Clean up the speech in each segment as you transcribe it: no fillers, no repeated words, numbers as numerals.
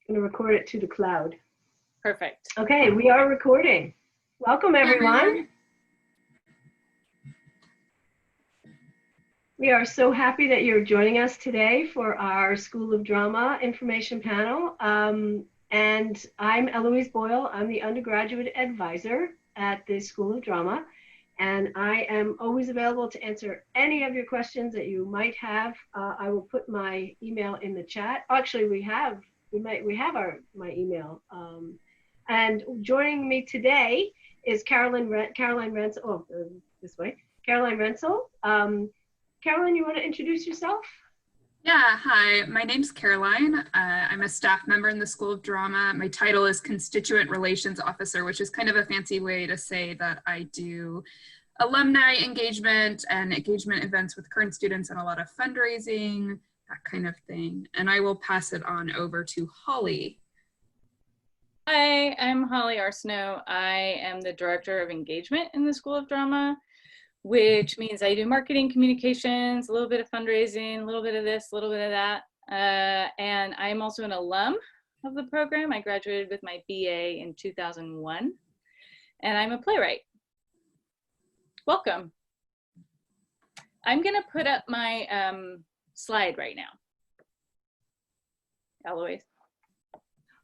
going to record it to the cloud. Perfect. Okay, we are recording. Welcome, everyone. We are so happy that you're joining us today for our School of Drama information panel. And I'm Eloise Boyle. I'm the undergraduate advisor at the School of Drama. And I am always available to answer any of your questions that you might have. I will put my email in the chat. Actually, we have my email. And joining me today is Caroline Rensel. Oh, this way, Caroline Rensel. Caroline, you want to introduce yourself? Yeah, hi, my name's Caroline. I'm a staff member in the School of Drama. My title is Constituent Relations Officer, which is kind of a fancy way to say that I do alumni engagement and engagement events with current students and a lot of fundraising, that kind of thing. And I will pass it on over to Holly. Hi, I'm Holly Arsenault. I am the Director of Engagement in the School of Drama, which means I do marketing communications, a little bit of fundraising, a little bit of this, a little bit of that. And I'm also an alum of the program. I graduated with my BA in 2001, and I'm a playwright. Welcome. I'm gonna put up my slide right now. Eloise.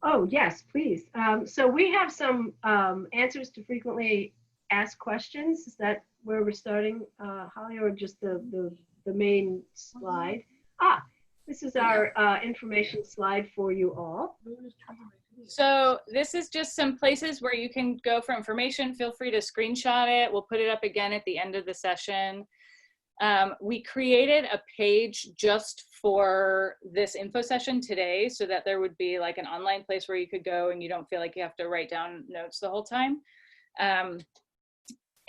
Oh, yes, please. So we have some answers to frequently asked questions. Is that where we're starting, Holly, or just the main slide? Ah, this is our information slide for you all. So this is just some places where you can go for information. Feel free to screenshot it. We'll put it up again at the end of the session. We created a page just for this info session today so that there would be like an online place where you could go and you don't feel like you have to write down notes the whole time.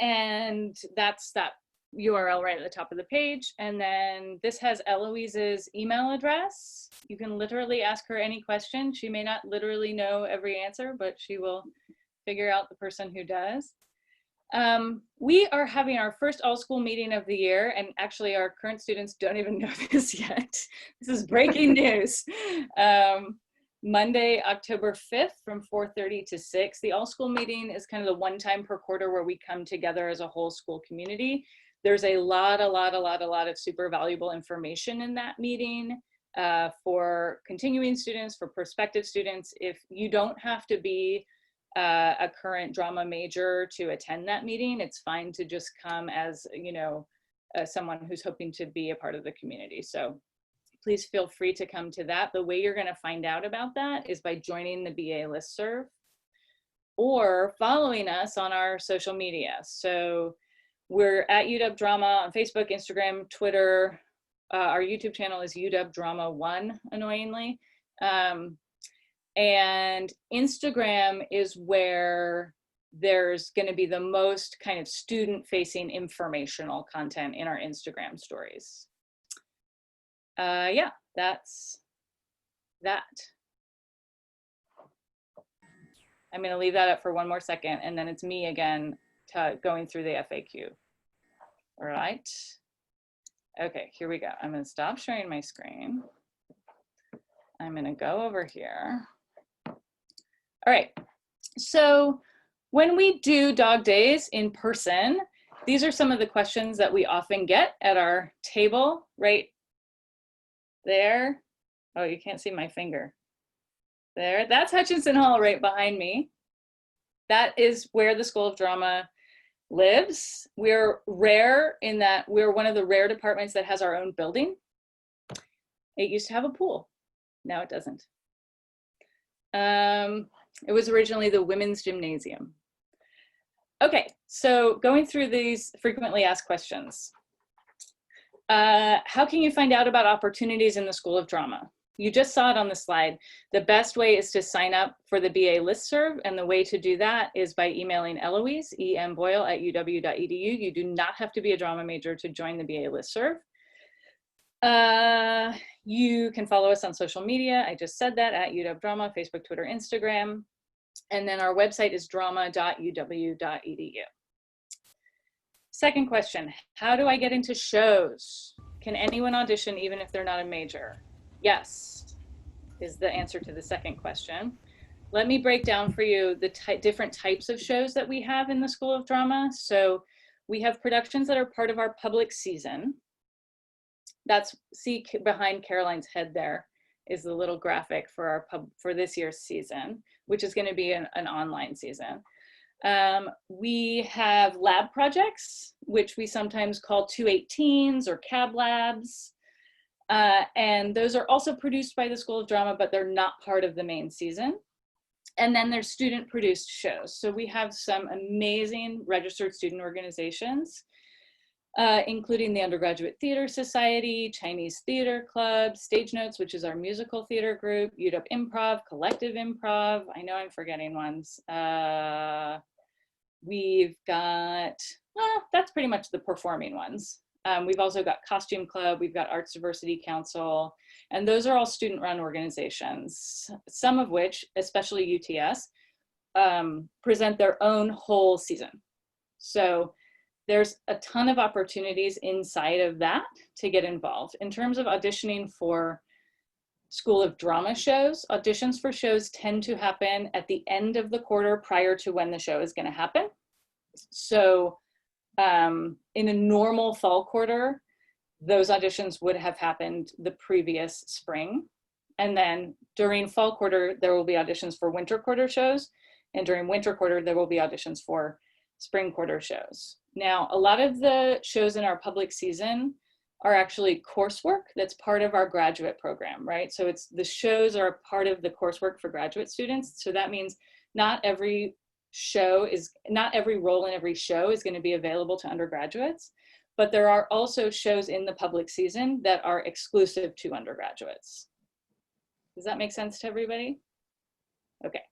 And that's that URL right at the top of the page. And then this has Eloise's email address. You can literally ask her any question. She may not literally know every answer, but she will figure out the person who does. We are having our first all-school meeting of the year, and actually our current students don't even know this yet. This is breaking news. Monday, October 5th from 4:30 to 6. The all-school meeting is kind of the one time per quarter where we come together as a whole school community. There's a lot of super valuable information in that meeting for continuing students, for prospective students. If you don't have to be a current drama major to attend that meeting, it's fine to just come as, you know, someone who's hoping to be a part of the community. So please feel free to come to that. The way you're going to find out about that is by joining the BA Listserv or following us on our social media. So we're at UW Drama on Facebook, Instagram, Twitter. Our YouTube channel is UW Drama 1, annoyingly. And Instagram is where there's going to be the most kind of student-facing informational content in our Instagram stories. Yeah, that's that. I'm going to leave that up for one more second, and then it's me again going through the FAQ. All right. Okay, here we go. I'm going to stop sharing my screen. I'm going to go over here. All right. So when we do Dawg Daze in person, these are some of the questions that we often get at our table right there. Oh, you can't see my finger. There, that's Hutchinson Hall right behind me. That is where the School of Drama lives. We're rare in that we're one of the rare departments that has our own building. It used to have a pool. Now it doesn't. It was originally the women's gymnasium. Okay, so going through these frequently asked questions. How can you find out about opportunities in the School of Drama? You just saw it on the slide. The best way is to sign up for the BA Listserv, and the way to do that is by emailing Eloise, emboyle@uw.edu. You do not have to be a drama major to join the BA Listserv. You can follow us on social media. I just said that, at UW Drama, Facebook, Twitter, Instagram. And then our website is drama.uw.edu. Second question, how do I get into shows? Can anyone audition even if they're not a major? Yes. is the answer to the second question. Let me break down for you the different types of shows that we have in the School of Drama. So we have productions that are part of our public season. That's, see behind Caroline's head there is the little graphic for our for this year's season, which is going to be an online season. We have lab projects, which we sometimes call 218s or CAB labs. And those are also produced by the School of Drama, but they're not part of the main season. And then there's student produced shows. So we have some amazing registered student organizations, including the Undergraduate Theater Society, Chinese Theater Club, Stage Notes, which is our musical theater group, UW Improv, Collective Improv. I know I'm forgetting ones. We've got, well, that's pretty much the performing ones. We've also got Costume Club, we've got Arts Diversity Council, and those are all student-run organizations, some of which, especially UTS, present their own whole season. So there's a ton of opportunities inside of that to get involved. In terms of auditioning for School of Drama shows, auditions for shows tend to happen at the end of the quarter prior to when the show is going to happen. So in a normal fall quarter, those auditions would have happened the previous spring. And then during fall quarter, there will be auditions for winter quarter shows. And during winter quarter, there will be auditions for spring quarter shows. Now, a lot of the shows in our public season are actually coursework that's part of our graduate program, right? So it's, the shows are part of the coursework for graduate students. So that means not every role in every show is going to be available to undergraduates, but there are also shows in the public season that are exclusive to undergraduates. Does that make sense to everybody? Okay.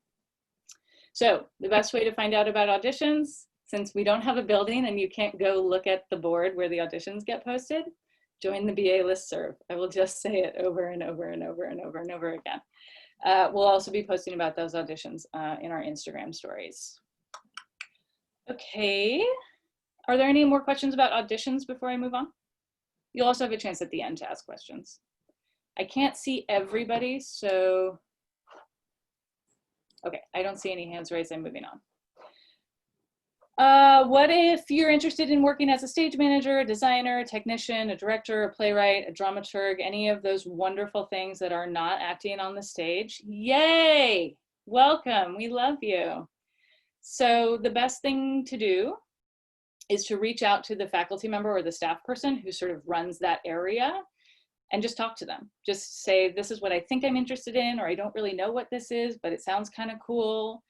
So the best way to find out about auditions, since we don't have a building and you can't go look at the board where the auditions get posted, join the BA Listserv. I will just say it over and over and over and over and over again. We'll also be posting about those auditions in our Instagram stories. Okay, are there any more questions about auditions before I move on? You'll also have a chance at the end to ask questions. I can't see everybody, so, okay, I don't see any hands raised. I'm moving on. What if you're interested in working as a stage manager, a designer, a technician, a director, a playwright, a dramaturg, any of those wonderful things that are not acting on the stage? Yay! Welcome, we love you. So the best thing to do is to reach out to the faculty member or the staff person who sort of runs that area and just talk to them. Just say, this is what I think I'm interested in, or I don't really know what this is, but it sounds kind of cool.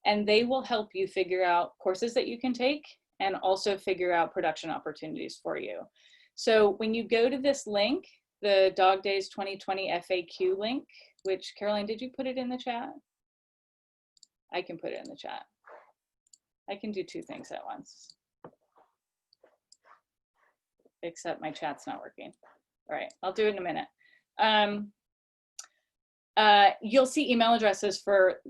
And they will help you figure out courses that you can take and also figure out production opportunities for you. So when you go to this link, the Dawg Daze 2020 FAQ link, which Caroline, did you put it in the chat? I can put it in the chat. I can do two things at once. Except my chat's not working. All right, I'll do it in a minute. You'll see email addresses for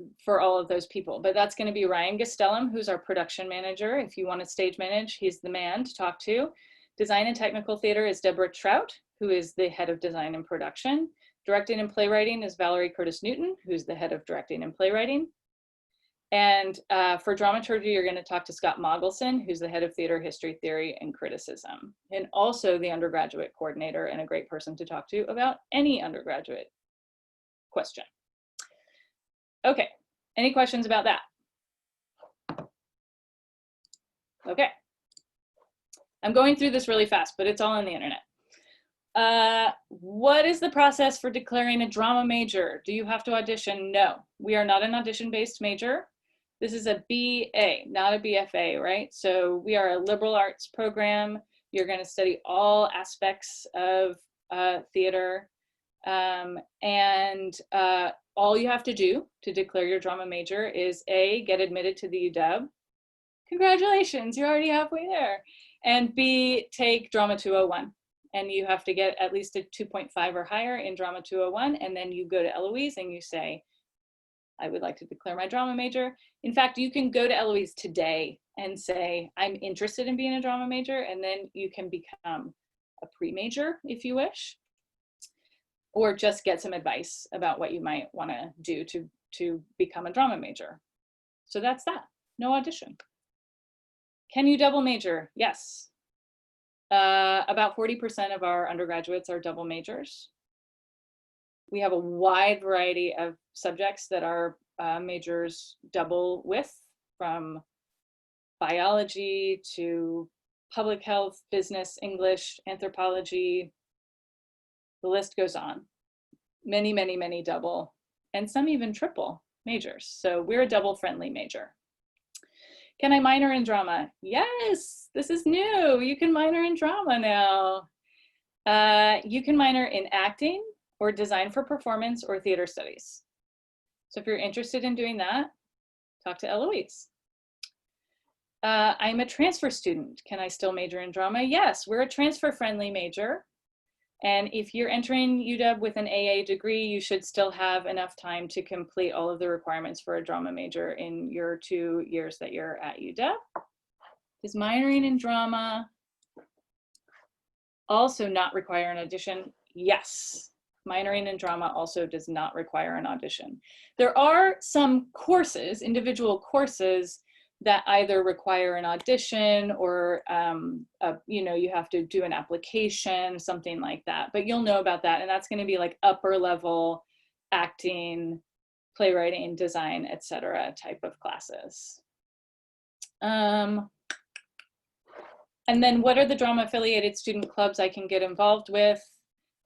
all of those people, but that's going to be Ryan Gastelum, who's our production manager. If you want to stage manage, he's the man to talk to. Design and technical theater is Deborah Trout, who is the head of design and production. Directing and playwriting is Valerie Curtis Newton, who's the head of directing and playwriting. And for dramaturgy, you're going to talk to Scott Mogelson, who's the head of theater history, theory, and criticism, and also the undergraduate coordinator and a great person to talk to about any undergraduate question. Okay, any questions about that? Okay, I'm going through this really fast, but it's all on the internet. What is the process for declaring a drama major? Do you have to audition? No, we are not an audition-based major. This is a BA, not a BFA, right? So we are a liberal arts program. You're going to study all aspects of theater. All you have to do to declare your drama major is A, get admitted to the UW. Congratulations, you're already halfway there. And B, take Drama 201. And you have to get at least a 2.5 or higher in Drama 201. And then you go to Eloise and you say, I would like to declare my drama major. In fact, you can go to Eloise today and say, I'm interested in being a drama major. And then you can become a pre-major if you wish. or just get some advice about what you might want to do to become a drama major. So that's that. No audition. Can you double major? Yes. About 40% of our undergraduates are double majors. We have a wide variety of subjects that our majors double with, from biology to public health, business, English, anthropology. The list goes on. Many, many, many double, and some even triple majors. So we're a double friendly major. Can I minor in drama? Yes, this is new. You can minor in drama now. You can minor in acting or design for performance or theater studies. So if you're interested in doing that, talk to Eloise. I'm a transfer student. Can I still major in drama? Yes, we're a transfer friendly major. And if you're entering UW with an AA degree, you should still have enough time to complete all of the requirements for a drama major in your 2 years that you're at UW. Does minoring in drama also not require an audition? Yes, minoring in drama also does not require an audition. There are some courses, individual courses, that either require an audition or you have to do an application, something like that. But you'll know about that, and that's going to be like upper level acting, playwriting, design, etc. type of classes. And then what are the drama affiliated student clubs I can get involved with?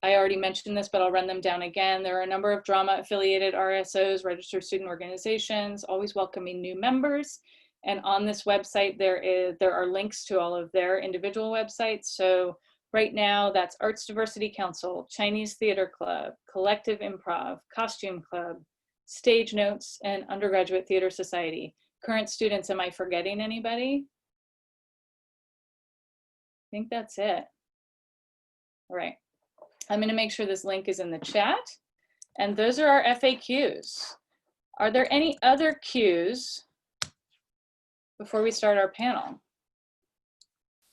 I already mentioned this, but I'll run them down again. There are a number of drama affiliated RSOs, registered student organizations, always welcoming new members. And on this website, there are links to all of their individual websites. So right now, that's Arts Diversity Council, Chinese Theater Club, Collective Improv, Costume Club, Stage Notes, and Undergraduate Theater Society. Current students, am I forgetting anybody? I think that's it. All right. I'm going to make sure this link is in the chat. And those are our FAQs. Are there any other Qs before we start our panel?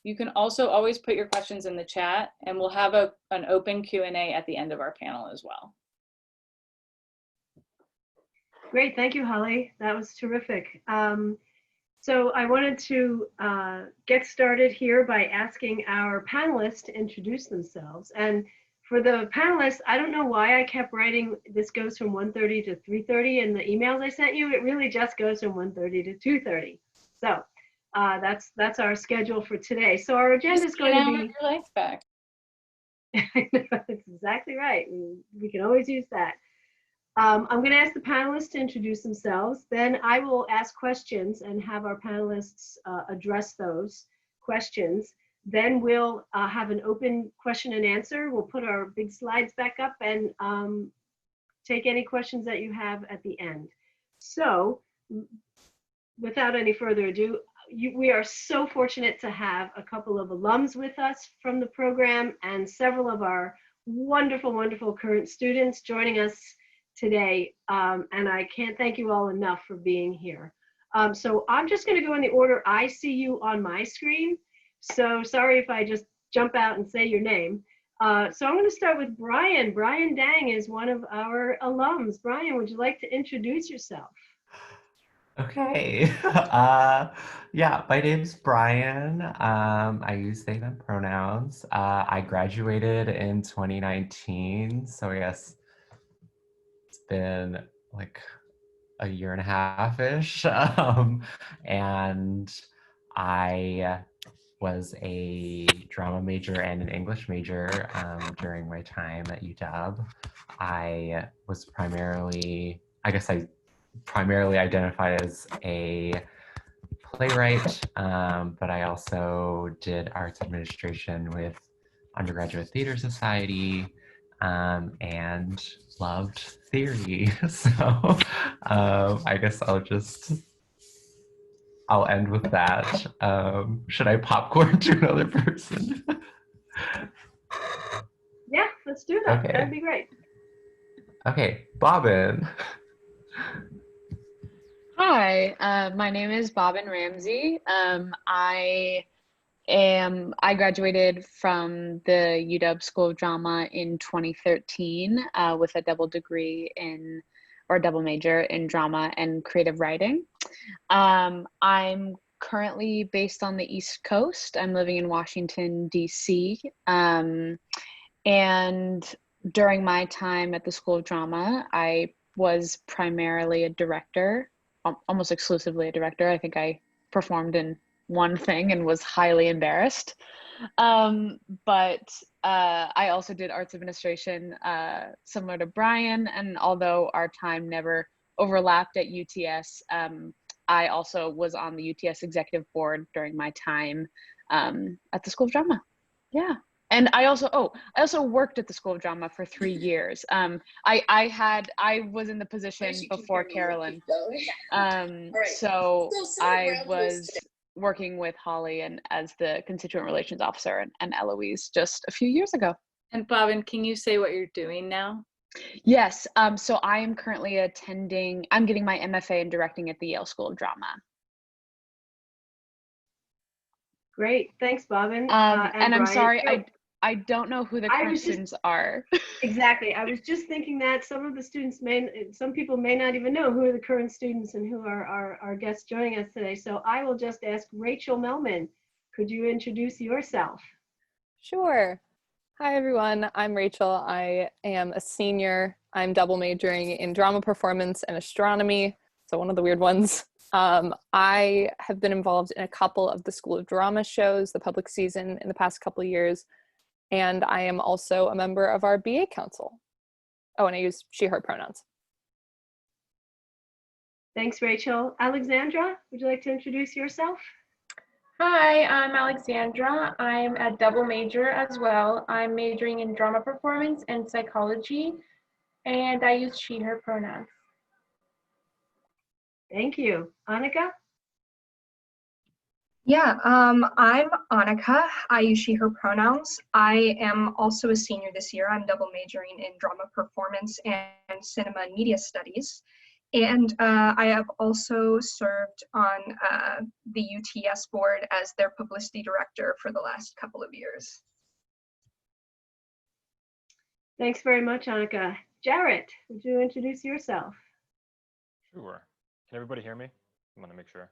You can also always put your questions in the chat, and we'll have an open Q&A at the end of our panel as well. Great, thank you, Holly. That was terrific. So I wanted to get started here by asking our panelists to introduce themselves. And for the panelists, I don't know why I kept writing this goes from 1:30 to 3:30 in the emails I sent you. It really just goes from 1:30 to 2:30. So that's our schedule for today. So our agenda is going to be your life back. That's exactly right. We can always use that. I'm going to ask the panelists to introduce themselves. Then I will ask questions and have our panelists address those questions. Then we'll have an open question and answer. We'll put our big slides back up and take any questions that you have at the end. So without any further ado, we are so fortunate to have a couple of alums with us from the program and several of our wonderful, wonderful current students joining us today. And I can't thank you all enough for being here. So I'm just going to go in the order I see you on my screen. So sorry if I just jump out and say your name. So I'm going to start with Brian. Brian Dang is one of our alums. Brian, would you like to introduce yourself? Okay. Yeah, my name's Brian. I use they, them pronouns. I graduated in 2019. So I guess it's been like a year and a half-ish. And I was a drama major and an English major during my time at UW. I was primarily identify as a playwright, but I also did arts administration with Undergraduate Theater Society and loved theory. So I guess I'll end with that. Should I popcorn to another person? Yeah, let's do that. Okay. That'd be great. Okay, Bobbin. Hi, my name is Bobbin Ramsey. I I graduated from the UW School of Drama in 2013 with a double degree in, or double major in drama and creative writing. I'm currently based on the East Coast. I'm living in Washington, D.C. And during my time at the School of Drama, I was primarily a director, almost exclusively a director. I think I performed in one thing and was highly embarrassed. But I also did arts administration, similar to Brian. And although our time never overlapped at UTS, I also was on the UTS executive board during my time at the School of Drama. Yeah. And I also worked at the School of Drama for 3 years. I was in the position before Carolyn. So I was working with Holly and as the constituent relations officer and Eloise just a few years ago. And Bobbin, can you say what you're doing now? Yes. So I am currently I'm getting my MFA in directing at the Yale School of Drama. Great. Thanks, Bobbin. And I'm sorry, I don't know who the current students are. Exactly. I was just thinking that some of the students some people may not even know who are the current students and who are our guests joining us today. So I will just ask Rachel Melman, could you introduce yourself? Sure. Hi, everyone. I'm Rachel. I am a senior. I'm double majoring in drama performance and astronomy. So one of the weird ones. I have been involved in a couple of the School of Drama shows, the public season, in the past couple of years. And I am also a member of our BA council. Oh, and I use she, her pronouns. Thanks, Rachel. Alexandra, would you like to introduce yourself? Hi, I'm Alexandra. I'm a double major as well. I'm majoring in drama performance and psychology, and I use she, her pronouns. Thank you. Annika? Yeah, I'm Annika. I use she, her pronouns. I am also a senior this year. I'm double majoring in drama performance and cinema and media studies. And I have also served on the UTS board as their publicity director for the last couple of years. Thanks very much, Annika. Jarrett, would you introduce yourself? Sure. Can everybody hear me? I want to make sure.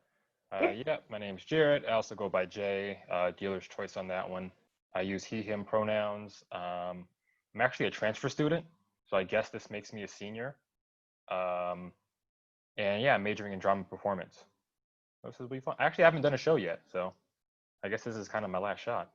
Yeah, my name's Jarrett. I also go by Jay, dealer's choice on that one. I use he, him pronouns. I'm actually a transfer student, so I guess this makes me a senior. And yeah, I'm majoring in drama performance. So this will be fun. Actually, I haven't done a show yet, so I guess this is kind of my last shot.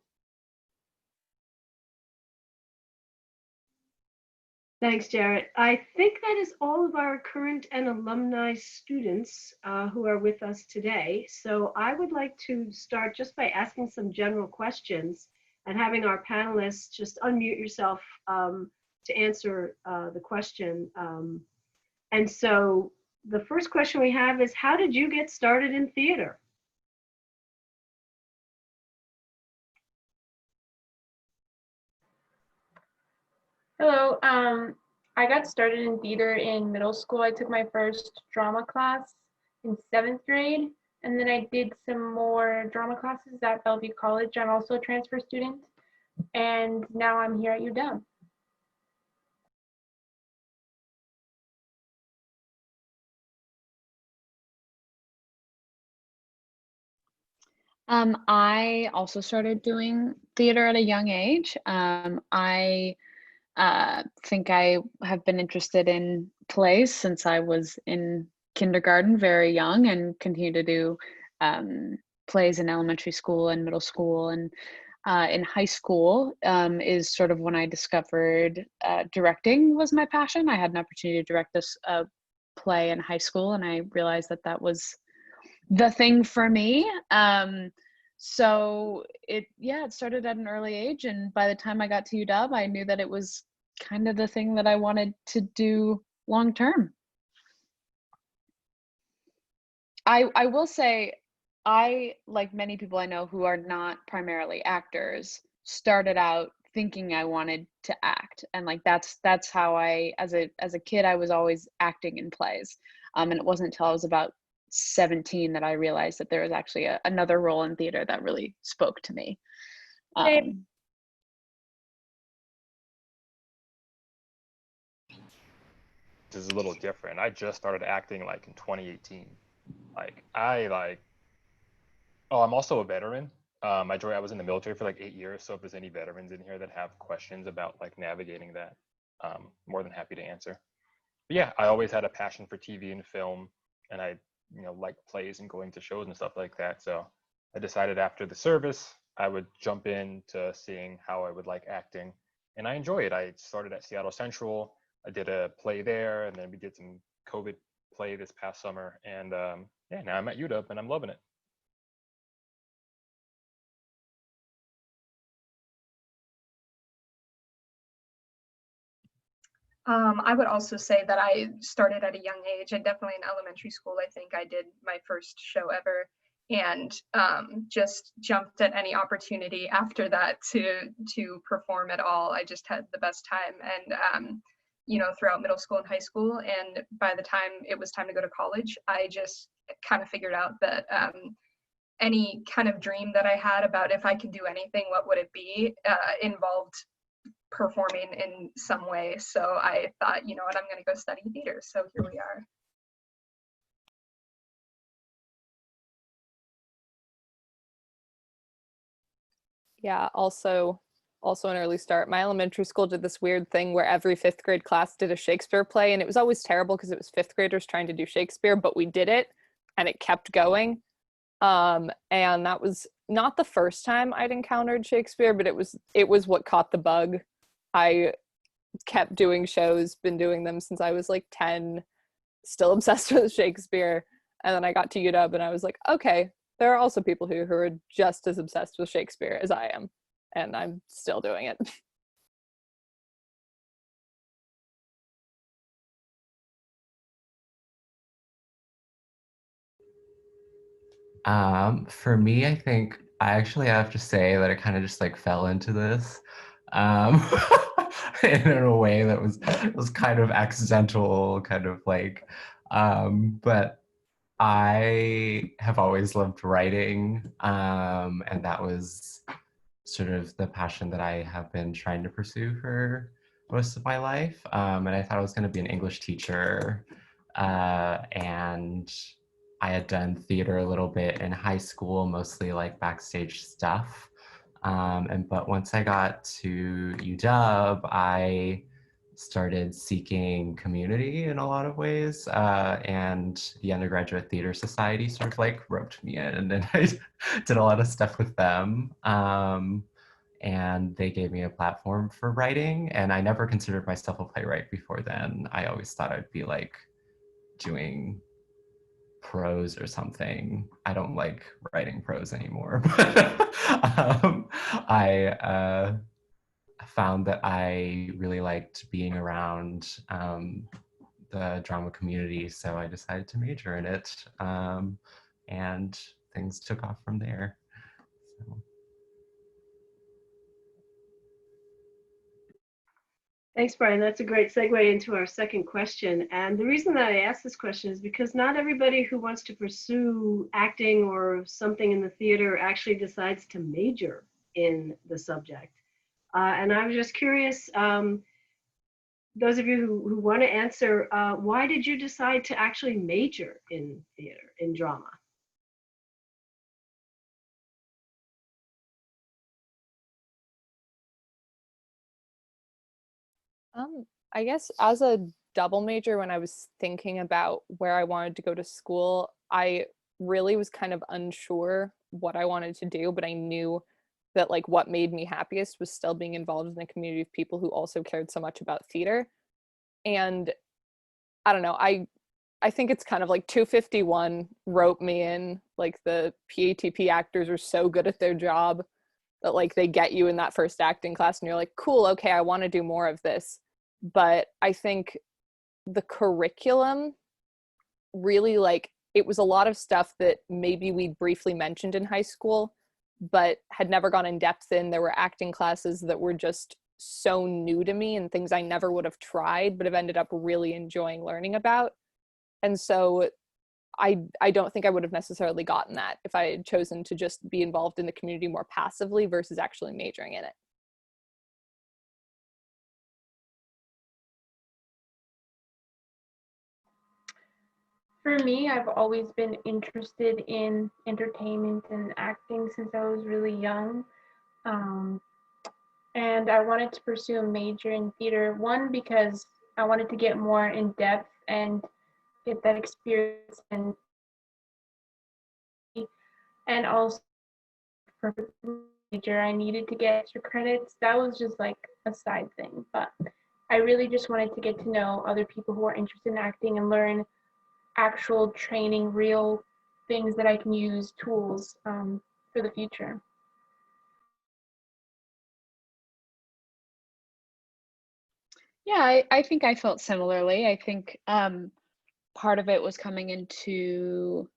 Thanks, Jarrett. I think that is all of our current and alumni students who are with us today. So I would like to start just by asking some general questions and having our panelists just unmute yourself to answer the question. And so the first question we have is, how did you get started in theater? Hello, I got started in theater in middle school. I took my first drama class in 7th grade, and then I did some more drama classes at Bellevue College. I'm also a transfer student, and now I'm here at UW. I also started doing theater at a young age. I think I have been interested in plays since I was in kindergarten, very young, and continue to do plays in elementary school and middle school. And in high school is sort of when I discovered directing was my passion. I had an opportunity to direct this play in high school, and I realized that that was the thing for me. So it started at an early age, and by the time I got to UW, I knew that it was kind of the thing that I wanted to do long term. I will say, I, like many people I know who are not primarily actors, started out thinking I wanted to act, and like that's how I, as a kid, I was always acting in plays, and it wasn't until I was about 17 that I realized that there was actually another role in theater that really spoke to me. This is a little different. I just started acting like in 2018. Oh, I'm also a veteran. I was in the military for like 8 years. So if there's any veterans in here that have questions about like navigating that, more than happy to answer. But yeah, I always had a passion for TV and film, and I, like plays and going to shows and stuff like that. So I decided after the service, I would jump into seeing how I would like acting, and I enjoy it. I started at Seattle Central. I did a play there, and then we did some COVID play this past summer, and yeah, now I'm at UW and I'm loving it. I would also say that I started at a young age. I definitely in elementary school, I think I did my first show ever, and just jumped at any opportunity after that to perform at all. I just had the best time, and throughout middle school and high school. And by the time it was time to go to college, I just kind of figured out that any kind of dream that I had about if I could do anything, what would it be, involved performing in some way. So I thought, you know what, I'm going to go study theater. So here we are. Yeah, also an early start. My elementary school did this weird thing where every fifth grade class did a Shakespeare play, and it was always terrible because it was fifth graders trying to do Shakespeare, but we did it and it kept going. And that was not the first time I'd encountered Shakespeare, but it was what caught the bug. I kept doing shows, been doing them since I was like 10, still obsessed with Shakespeare. And then I got to UW and I was like, okay, there are also people who are just as obsessed with Shakespeare as I am. And I'm still doing it. For me, I think I actually have to say that I kind of just like fell into this um, in a way that was kind of accidental, kind of like, but I have always loved writing, and that was sort of the passion that I have been trying to pursue for most of my life. And I thought I was going to be an English teacher, and I had done theater a little bit in high school, mostly like backstage stuff. But once I got to UW, I started seeking community in a lot of ways, and the Undergraduate Theater Society sort of like roped me in, and I did a lot of stuff with them. And they gave me a platform for writing, and I never considered myself a playwright before then. I always thought I'd be like doing prose or something. I don't like writing prose anymore, but I found that I really liked being around the drama community, so I decided to major in it, and things took off from there. So. Thanks, Brian. That's a great segue into our second question. And the reason that I asked this question is because not everybody who wants to pursue acting or something in the theater actually decides to major in the subject. And I was just curious, those of you who want to answer, why did you decide to actually major in theater, in drama? I guess as a double major, when I was thinking about where I wanted to go to school, I really was kind of unsure what I wanted to do, but I knew that like what made me happiest was still being involved in a community of people who also cared so much about theater. And I don't know, I think it's kind of like 251 wrote me in. Like the PATP actors are so good at their job that like they get you in that first acting class and you're like, cool, okay, I want to do more of this. But I think the curriculum really like, it was a lot of stuff that maybe we briefly mentioned in high school, but had never gone in depth in. There were acting classes that were just so new to me and things I never would have tried, but have ended up really enjoying learning about. And so I don't think I would have necessarily gotten that if I had chosen to just be involved in the community more passively versus actually majoring in it. For me, I've always been interested in entertainment and acting since I was really young. And I wanted to pursue a major in theater, one, because I wanted to get more in depth and get that experience, and also for major, I needed to get extra credits. That was just like a side thing, but I really just wanted to get to know other people who are interested in acting and learn actual training, real things that I can use, tools for the future. Yeah, I think I felt similarly. I think part of it was coming into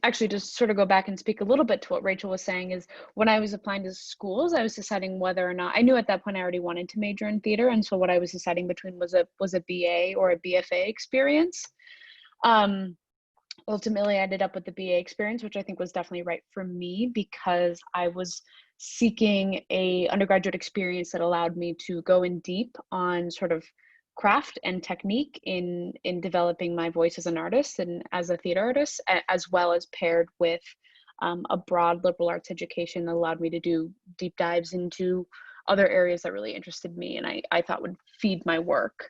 actually, just sort of go back and speak a little bit to what Rachel was saying, is when I was applying to schools, I was deciding whether or not, I knew at that point I already wanted to major in theater, and so what I was deciding between was a BA or a BFA experience. Ultimately I ended up with the BA experience, which I think was definitely right for me, because I was seeking a undergraduate experience that allowed me to go in deep on sort of craft and technique in developing my voice as an artist and as a theater artist, as well as paired with a broad liberal arts education that allowed me to do deep dives into other areas that really interested me and I thought would feed my work.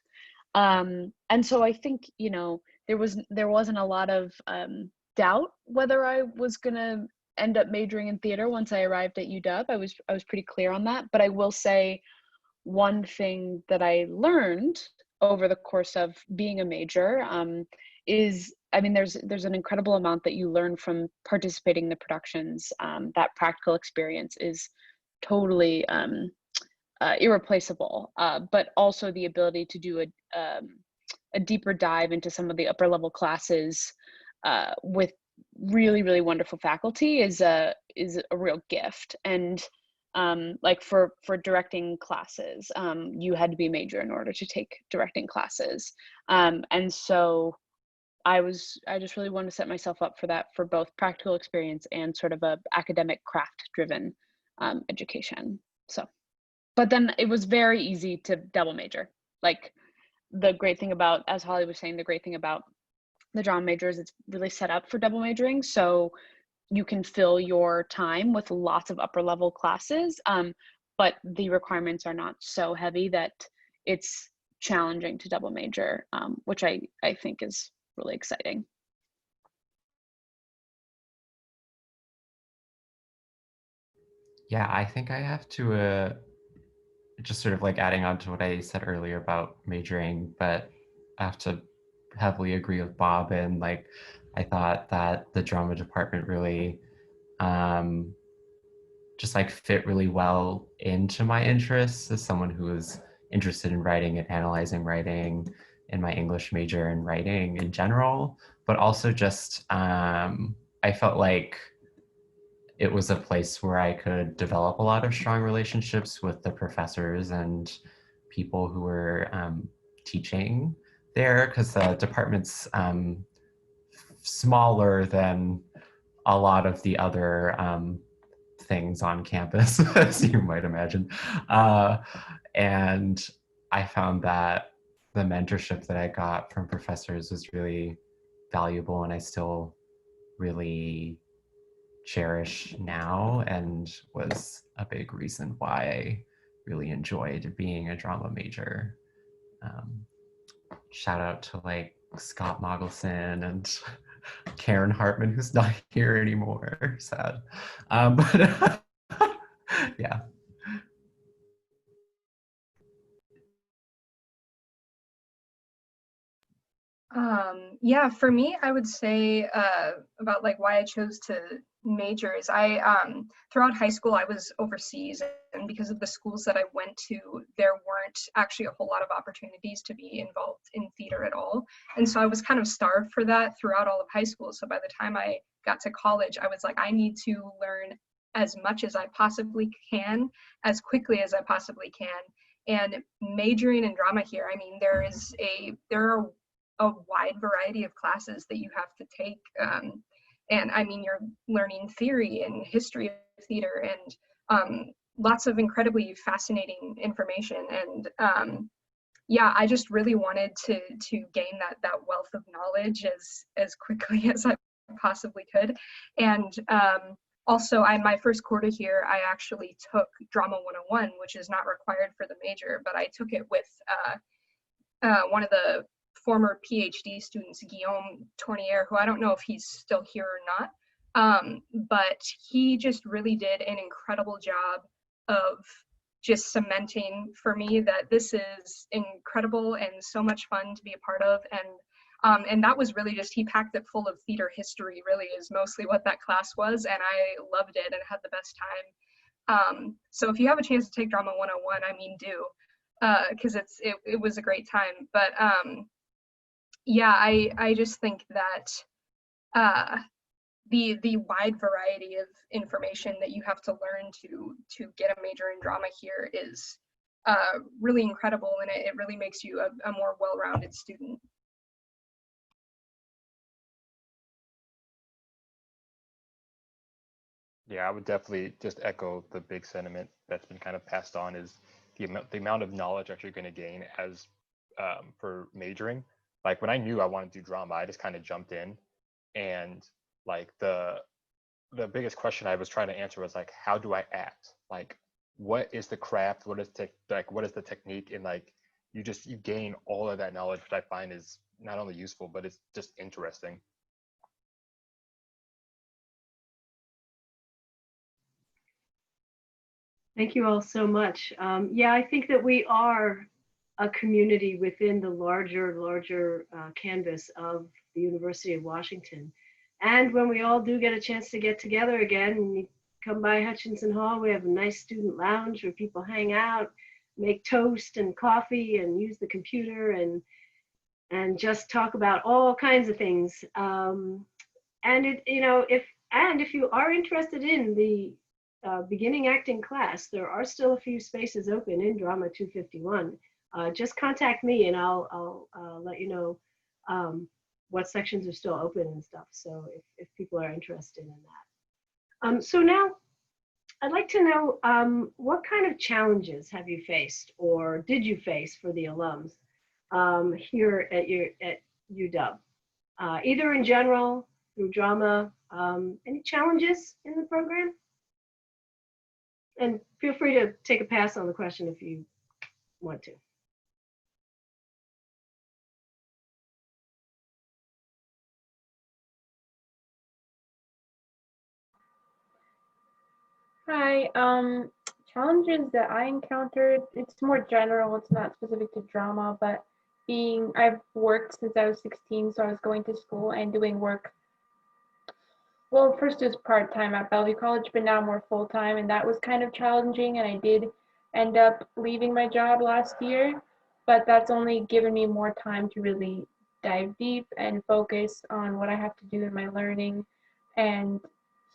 And so I think, you know, there wasn't a lot of doubt whether I was gonna end up majoring in theater once I arrived at UW. I was pretty clear on that. But I will say one thing that I learned over the course of being a major is, I mean, there's an incredible amount that you learn from participating in the productions. That practical experience is totally irreplaceable, but also the ability to do a deeper dive into some of the upper level classes with really, really wonderful faculty is a real gift. And like for directing classes, you had to be a major in order to take directing classes. And so I just really wanted to set myself up for that, for both practical experience and sort of a academic craft driven education. So, but then it was very easy to double major. Like, the great thing about, as Holly was saying, the great thing about the drama major is it's really set up for double majoring. So you can fill your time with lots of upper level classes, but the requirements are not so heavy that it's challenging to double major, which I think is really exciting. Yeah, I think I have to just sort of like adding on to what I said earlier about majoring, but I have to heavily agree with Bobbin. Like, I thought that the drama department really just like fit really well into my interests as someone who is interested in writing and analyzing writing, in my English major and writing in general, but also just I felt like it was a place where I could develop a lot of strong relationships with the professors and people who were teaching there, because the department's smaller than a lot of the other things on campus, as you might imagine. And I found that the mentorship that I got from professors was really valuable, and I still really cherish now, and was a big reason why I really enjoyed being a drama major. Shout out to like Scott Mogelson and Karen Hartman, who's not here anymore. Sad. But yeah. Yeah, for me, I would say about like why I chose to major is I throughout high school I was overseas, and because of the schools that I went to, there weren't actually a whole lot of opportunities to be involved in theater at all, and so I was kind of starved for that throughout all of high school. So by the time I got to college, I was like, I need to learn as much as I possibly can, as quickly as I possibly can. And majoring in drama here, I mean, there are a wide variety of classes that you have to take. And I mean, you're learning theory and history of theater and lots of incredibly fascinating information. And yeah, I just really wanted to gain that wealth of knowledge as quickly as I possibly could. And also, my first quarter here, I actually took Drama 101, which is not required for the major, but I took it with one of the former PhD students, Guillaume Tournier, who I don't know if he's still here or not, but he just really did an incredible job of just cementing for me that this is incredible and so much fun to be a part of. And that was really just, he packed it full of theater history, really is mostly what that class was, and I loved it and had the best time. So if you have a chance to take Drama 101, I mean, do, because it was a great time. But yeah, I just think that the wide variety of information that you have to learn to get a major in drama here is really incredible, and it really makes you a more well-rounded student. Yeah, I would definitely just echo the big sentiment that's been kind of passed on is the amount of knowledge that you're going to gain as for majoring. Like when I knew I wanted to do drama, I just kind of jumped in, and like the biggest question I was trying to answer was like, how do I act? Like, what is the craft? What is what is the technique? And like you gain all of that knowledge, which I find is not only useful, but it's just interesting. Thank you all so much. Yeah, I think that we are a community within the larger canvas of the University of Washington. And when we all do get a chance to get together again, you come by Hutchinson Hall, we have a nice student lounge where people hang out, make toast and coffee and use the computer and just talk about all kinds of things. And if you are interested in the beginning acting class, there are still a few spaces open in Drama 251. Just contact me and I'll let you know what sections are still open and stuff. So if people are interested in that. So now I'd like to know what kind of challenges have you faced or did you face for the alums here at UW? Either in general, through drama, any challenges in the program? And feel free to take a pass on the question if you want to. Hi, challenges that I encountered, it's more general, it's not specific to drama, but I've worked since I was 16, so I was going to school and doing work. Well, first it was part-time at Bellevue College, but now more full-time, and that was kind of challenging, and I did end up leaving my job last year, but that's only given me more time to really dive deep and focus on what I have to do in my learning. And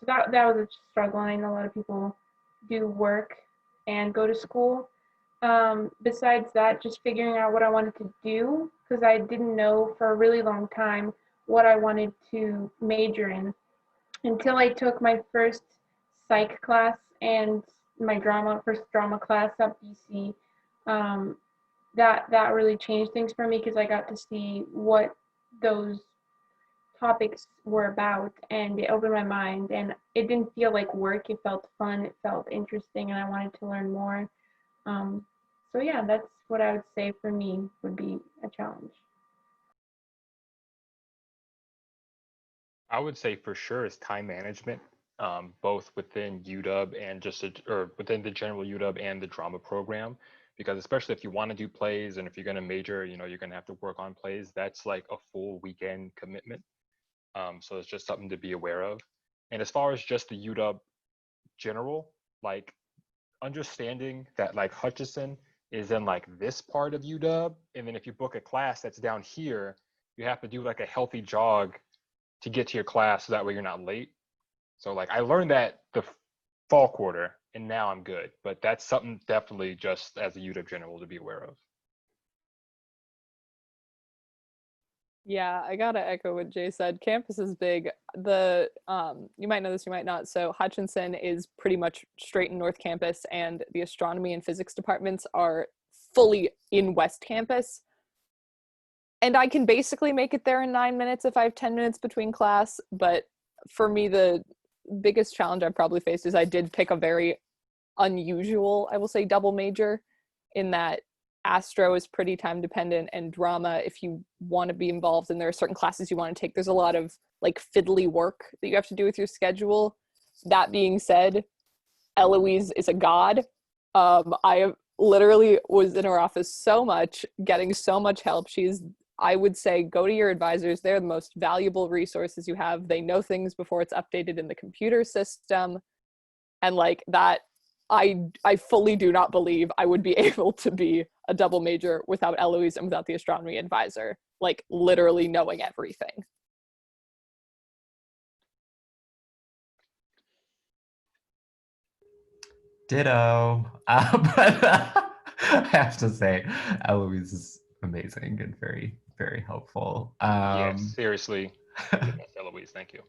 so that was a struggle. I know a lot of people do work and go to school. Besides that, just figuring out what I wanted to do, because I didn't know for a really long time what I wanted to major in until I took my first psych class and my first drama class at BC. That really changed things for me because I got to see what those topics were about, and it opened my mind, and it didn't feel like work. It felt fun, it felt interesting, and I wanted to learn more. So yeah, that's what I would say for me would be a challenge. I would say for sure is time management, both within UW and or within the general UW and the drama program, because especially if you want to do plays and if you're going to major, you're going to have to work on plays. That's like a full weekend commitment. So it's just something to be aware of. And as far as just the UW general, like understanding that like Hutchinson is in like this part of UW, and then if you book a class that's down here, you have to do like a healthy jog to get to your class so that way you're not late. So like I learned that the fall quarter and now I'm good, but that's something definitely just as a UW general to be aware of. Yeah, I gotta echo what Jay said. Campus is big. The you might know this, you might not. So Hutchinson is pretty much straight in North Campus, and the astronomy and physics departments are fully in West Campus. And I can basically make it there in 9 minutes if I have 10 minutes between class. But for me, the biggest challenge I've probably faced is I did pick a very unusual, I will say, double major, in that astro is pretty time dependent, and drama, if you want to be involved and there are certain classes you want to take, there's a lot of like fiddly work that you have to do with your schedule. That being said, Eloise is a god. I literally was in her office so much, getting so much help. I would say, go to your advisors. They're the most valuable resources you have. They know things before it's updated in the computer system. And like that, I fully do not believe I would be able to be a double major without Eloise and without the astronomy advisor, like literally knowing everything. Ditto. But I have to say, Eloise is amazing and very, very helpful. Yes, seriously. You're the best, Eloise. Thank you.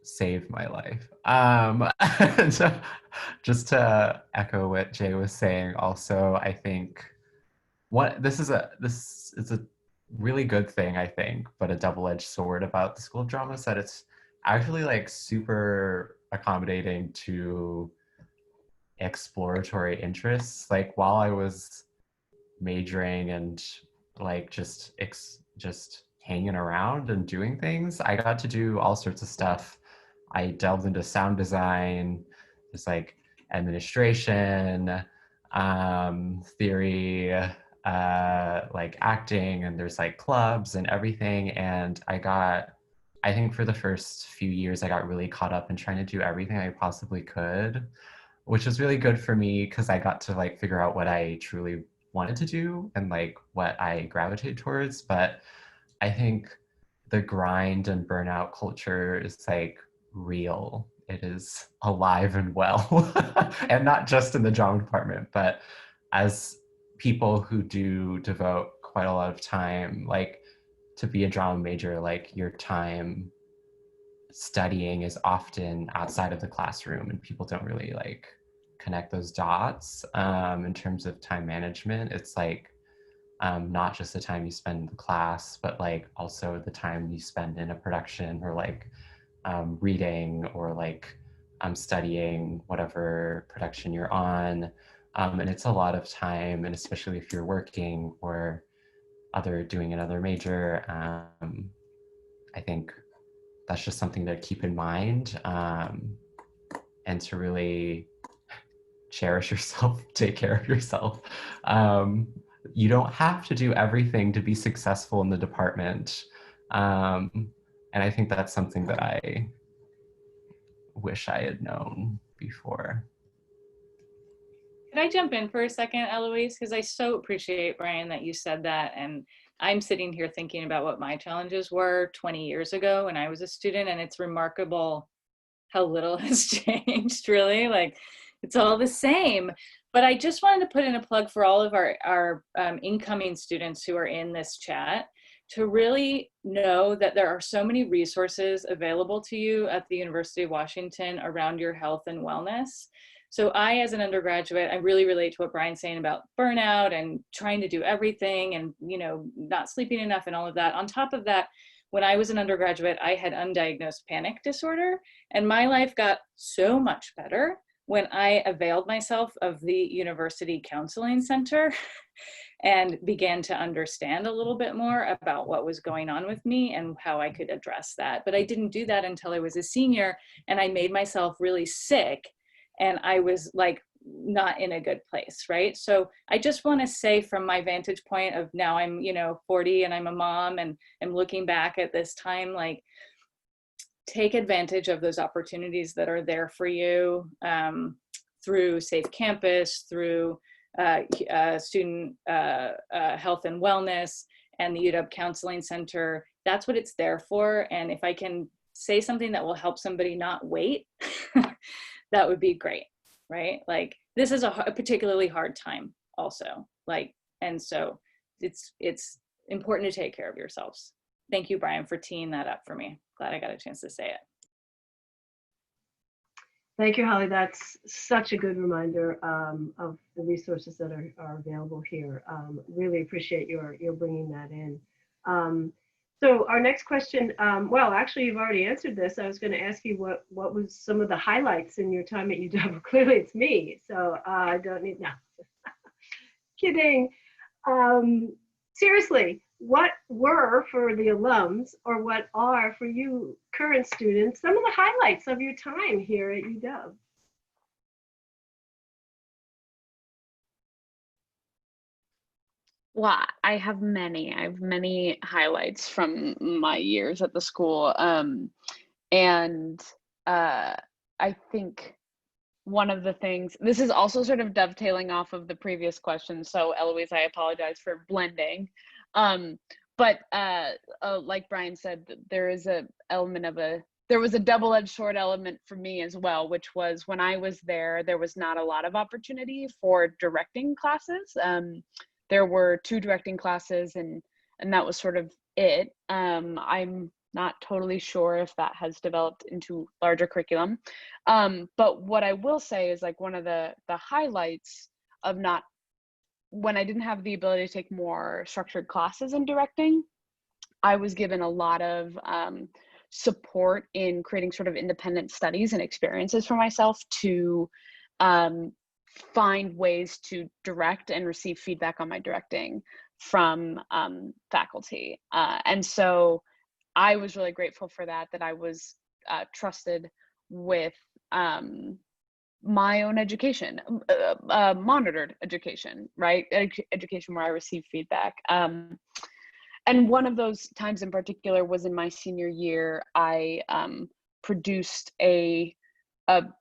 Saved my life. So just to echo what Jay was saying, also, I think this is a really good thing, I think, but a double-edged sword about the School of Drama is that it's actually like super accommodating to exploratory interests. Like while I was majoring and like just hanging around and doing things, I got to do all sorts of stuff. I delved into sound design, just like administration, theory, like acting, and there's like clubs and everything. And I think for the first few years, I got really caught up in trying to do everything I possibly could, which was really good for me because I got to like figure out what I truly wanted to do and like what I gravitate towards. But I think the grind and burnout culture is like real. It is alive and well. And not just in the drama department, but as people who do devote quite a lot of time, like to be a drama major, like your time studying is often outside of the classroom, and people don't really like connect those dots in terms of time management. It's like not just the time you spend in the class, but like also the time you spend in a production or like reading or like studying whatever production you're on. And it's a lot of time, and especially if you're working or doing another major, I think that's just something to keep in mind, and to really cherish yourself, take care of yourself. You don't have to do everything to be successful in the department. And I think that's something that I wish I had known before. Can I jump in for a second, Eloise? Because I so appreciate, Brian, that you said that. And I'm sitting here thinking about what my challenges were 20 years ago when I was a student, and it's remarkable how little has changed, really. Like, it's all the same. But I just wanted to put in a plug for all of our incoming students who are in this chat to really know that there are so many resources available to you at the University of Washington around your health and wellness. So I, as an undergraduate, I really relate to what Brian's saying about burnout and trying to do everything and, you know, not sleeping enough and all of that. On top of that, when I was an undergraduate, I had undiagnosed panic disorder, and my life got so much better when I availed myself of the University Counseling Center and began to understand a little bit more about what was going on with me and how I could address that. But I didn't do that until I was a senior, and I made myself really sick, and I was like not in a good place, right? So I just want to say, from my vantage point of now I'm, 40 and I'm a mom, and I'm looking back at this time, like, take advantage of those opportunities that are there for you, through Safe Campus, through student health and wellness, and the UW Counseling Center. That's what it's there for. And if I can say something that will help somebody not wait, that would be great, right? Like, this is a particularly hard time also, like, and so it's important to take care of yourselves. Thank you, Brian, for teeing that up for me. Glad I got a chance to say it. Thank you, Holly. That's such a good reminder of the resources that are available here. Really appreciate your bringing that in. So our next question, well, actually, you've already answered this. I was going to ask you what was some of the highlights in your time at UW. Clearly, it's me, so I don't need, no. Kidding. Seriously, what were for the alums, or what are for you current students, some of the highlights of your time here at UW? Well, I have many. I have many highlights from my years at the school. I think one of the things, this is also sort of dovetailing off of the previous question. So Eloise, I apologize for blending. But like Brian said, there is a element of there was a double-edged sword element for me as well, which was when I was there was not a lot of opportunity for directing classes. There were 2 directing classes, and that was sort of it. I'm not totally sure if that has developed into larger curriculum. But what I will say is, like, one of the highlights of when I didn't have the ability to take more structured classes in directing, I was given a lot of support in creating sort of independent studies and experiences for myself to find ways to direct and receive feedback on my directing from faculty. And so I was really grateful for that I was trusted with my own education, monitored education, right? Education where I received feedback. And one of those times in particular was in my senior year. I produced a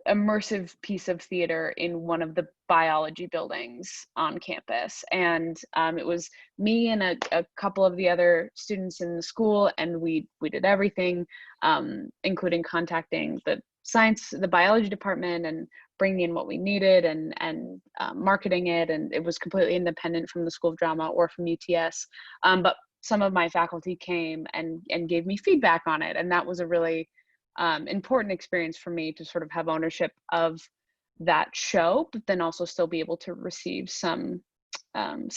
immersive piece of theater in one of the biology buildings on campus. And it was me and a couple of the other students in the school, and we did everything, including contacting the biology department and bringing in what we needed and marketing it. And it was completely independent from the School of Drama or from UTS. But some of my faculty came and gave me feedback on it. And that was a really important experience for me to sort of have ownership of that show, but then also still be able to receive some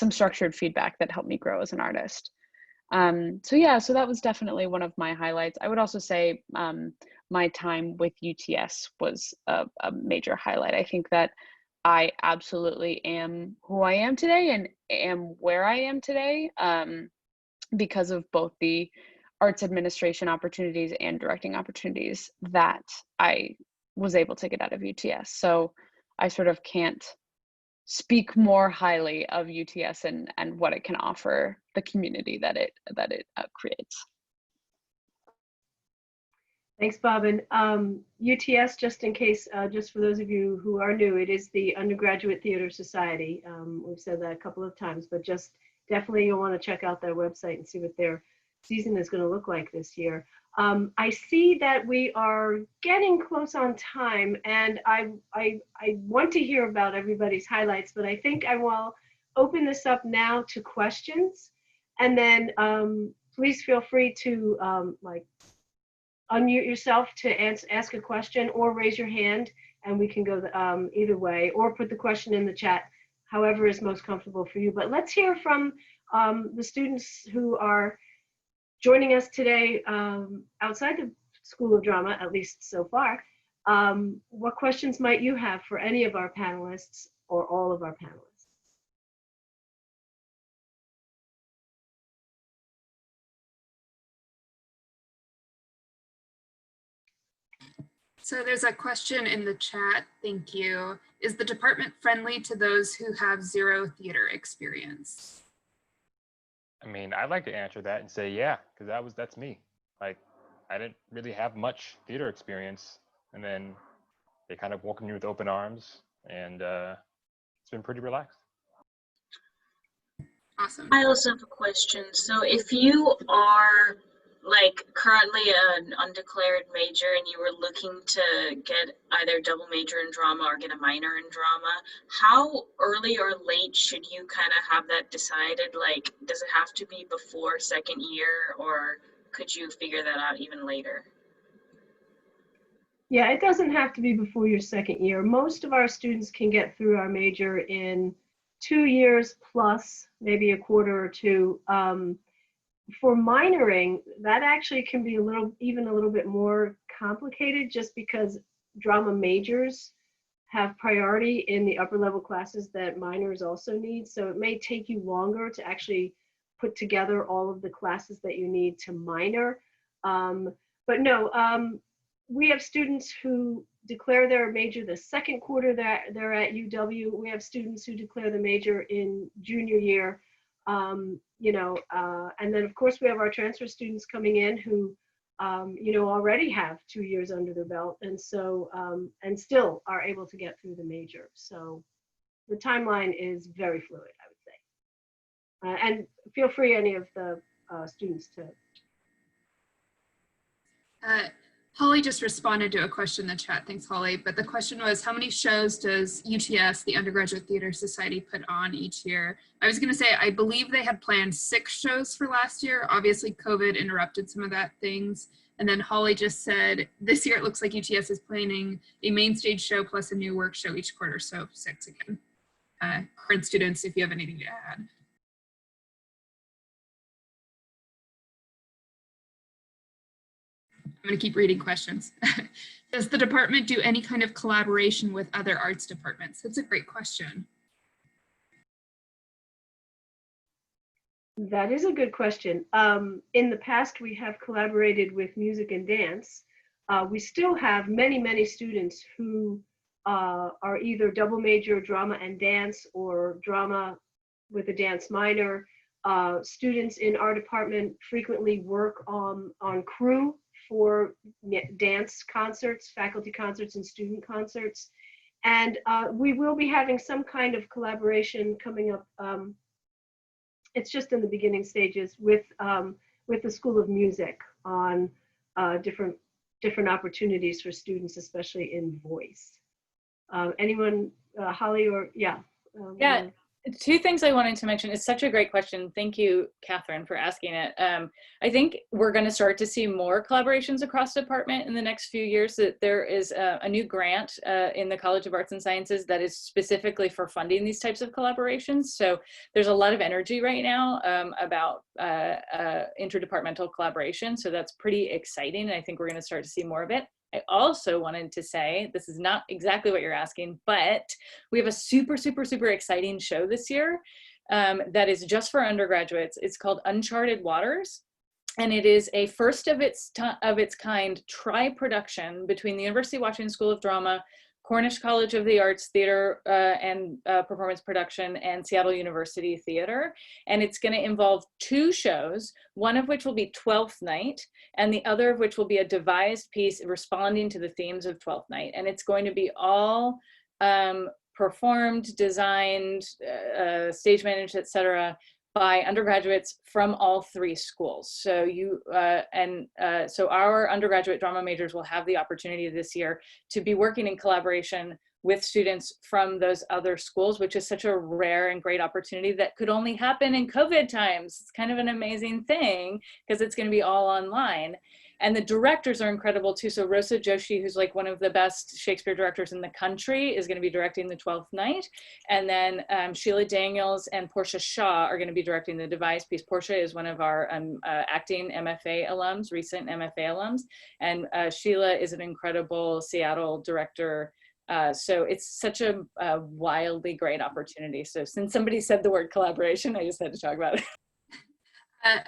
structured feedback that helped me grow as an artist. So that was definitely one of my highlights. I would also say my time with UTS was a major highlight. I think that I absolutely am who I am today and am where I am today because of both the arts administration opportunities and directing opportunities that I was able to get out of UTS. So I sort of can't speak more highly of UTS and what it can offer the community that it creates. Thanks, Bobbin. UTS, just in case, just for those of you who are new, it is the Undergraduate Theater Society. We've said that a couple of times, but just definitely you'll want to check out their website and see what their season is going to look like this year. I see that we are getting close on time, and I want to hear about everybody's highlights, but I think I will open this up now to questions, and then please feel free to unmute yourself to ask a question or raise your hand, and we can go either way, or put the question in the chat, however is most comfortable for you. But let's hear from the students who are joining us today outside the School of Drama, at least so far. What questions might you have for any of our panelists or all of our panelists? So there's a question in the chat, thank you. Is the department friendly to those who have zero theater experience? I mean, I'd like to answer that and say, yeah, because that's me. Like, I didn't really have much theater experience, and then they kind of welcomed me with open arms, and it's been pretty relaxed. Awesome. I also have a question. So if you are like currently an undeclared major and you were looking to get either double major in drama or get a minor in drama, how early or late should you kind of have that decided? Like, does it have to be before second year, or could you figure that out even later? Yeah, it doesn't have to be before your second year. Most of our students can get through our major in 2 years plus maybe a quarter or two. For minoring, that actually can be even a little bit more complicated, just because drama majors have priority in the upper level classes that minors also need. So it may take you longer to actually put together all of the classes that you need to minor. But no, we have students who declare their major the second quarter that they're at UW. We have students who declare the major in junior year. You know, and then of course we have our transfer students coming in who, you know, already have 2 years under their belt, and so and still are able to get through the major. So the timeline is very fluid, I would say. And feel free, any of the students, to. Holly just responded to a question in the chat. Thanks, Holly. But the question was, how many shows does UTS, the Undergraduate Theater Society, put on each year? I was going to say, I believe they had planned 6 shows for last year. Obviously, COVID interrupted some of that things. And then Holly just said, this year it looks like UTS is planning a main stage show plus a new work show each quarter. So 6 again. Current students, if you have anything to add. I'm going to keep reading questions. Does the department do any kind of collaboration with other arts departments? That's a great question. That is a good question. In the past, we have collaborated with music and dance. We still have many, many students who are either double major drama and dance or drama with a dance minor. Students in our department frequently work on crew for dance concerts, faculty concerts, and student concerts. And we will be having some kind of collaboration coming up. It's just in the beginning stages with the School of Music on different opportunities for students, especially in voice. Anyone, Holly, or yeah? Yeah. 2 things I wanted to mention. It's such a great question. Thank you, Catherine, for asking it. I think we're going to start to see more collaborations across the department in the next few years. That there is a new grant in the College of Arts and Sciences that is specifically for funding these types of collaborations. So there's a lot of energy right now about interdepartmental collaboration. So that's pretty exciting. And I think we're going to start to see more of it. I also wanted to say, this is not exactly what you're asking, but we have a super, super, super exciting show this year that is just for undergraduates. It's called Uncharted Waters, and it is a first of its kind tri-production between the University of Washington School of Drama, Cornish College of the Arts Theater and Performance Production, and Seattle University Theater. And it's going to involve 2 shows, one of which will be Twelfth Night, and the other of which will be a devised piece responding to the themes of Twelfth Night. And it's going to be all performed, designed, stage managed, etc., by undergraduates from all 3 schools. So so our undergraduate drama majors will have the opportunity this year to be working in collaboration with students from those other schools, which is such a rare and great opportunity that could only happen in COVID times. It's kind of an amazing thing because it's going to be all online. And the directors are incredible too. So Rosa Joshi, who's like one of the best Shakespeare directors in the country, is going to be directing the 12th Night. And then Sheila Daniels and Portia Shaw are going to be directing the devised piece. Portia is one of our acting MFA alums, recent MFA alums. And Sheila is an incredible Seattle director. So it's such a wildly great opportunity. So since somebody said the word collaboration, I just had to talk about it.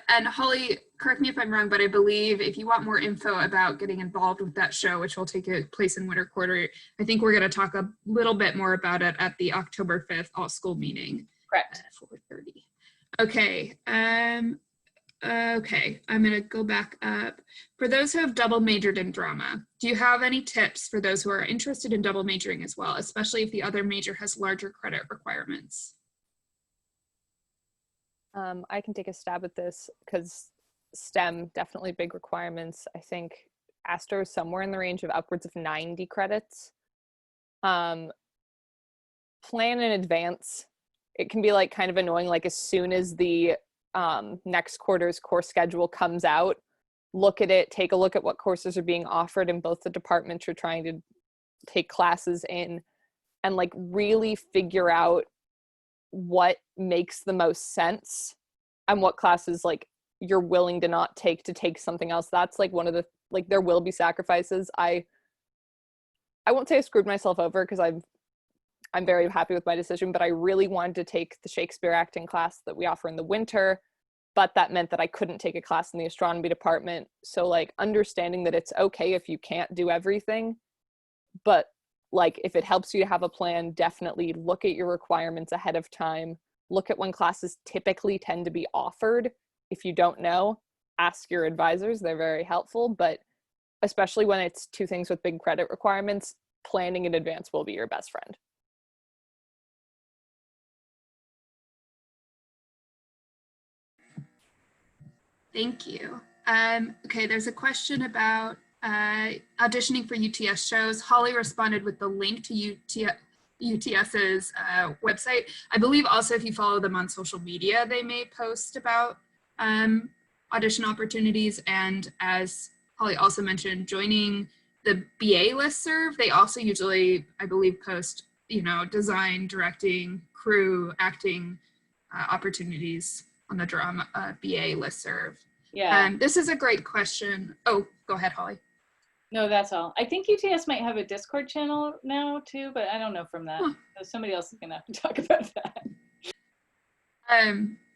And Holly, correct me if I'm wrong, but I believe if you want more info about getting involved with that show, which will take place in winter quarter, I think we're going to talk a little bit more about it at the October 5th all-school meeting. Correct. At 4:30. Okay. Okay, I'm going to go back up. For those who have double majored in drama, do you have any tips for those who are interested in double majoring as well, especially if the other major has larger credit requirements? I can take a stab at this because STEM, definitely big requirements. I think Astro is somewhere in the range of upwards of 90 credits. Plan in advance. It can be like kind of annoying, like as soon as the next quarter's course schedule comes out, look at it, take a look at what courses are being offered in both the departments you're trying to take classes in, and like really figure out what makes the most sense and what classes like you're willing to not take to take something else. That's like one of the, like, there will be sacrifices. I won't say I screwed myself over because I'm very happy with my decision, but I really wanted to take the Shakespeare acting class that we offer in the winter, but that meant that I couldn't take a class in the astronomy department. So like understanding that it's okay if you can't do everything, but like if it helps you to have a plan, definitely look at your requirements ahead of time. Look at when classes typically tend to be offered. If you don't know, ask your advisors. They're very helpful, but especially when it's two things with big credit requirements, planning in advance will be your best friend. Thank you. Okay, there's a question about auditioning for UTS shows. Holly responded with the link to UTS's website. I believe also if you follow them on social media, they may post about audition opportunities. And as Holly also mentioned, joining the BA listserv, they also usually, I believe, post, you know, design, directing, crew, acting opportunities on the drama BA listserv. Yeah. This is a great question. Oh, go ahead, Holly. No, that's all. I think UTS might have a Discord channel now too, but I don't know from that. Huh. So somebody else is gonna have to talk about that.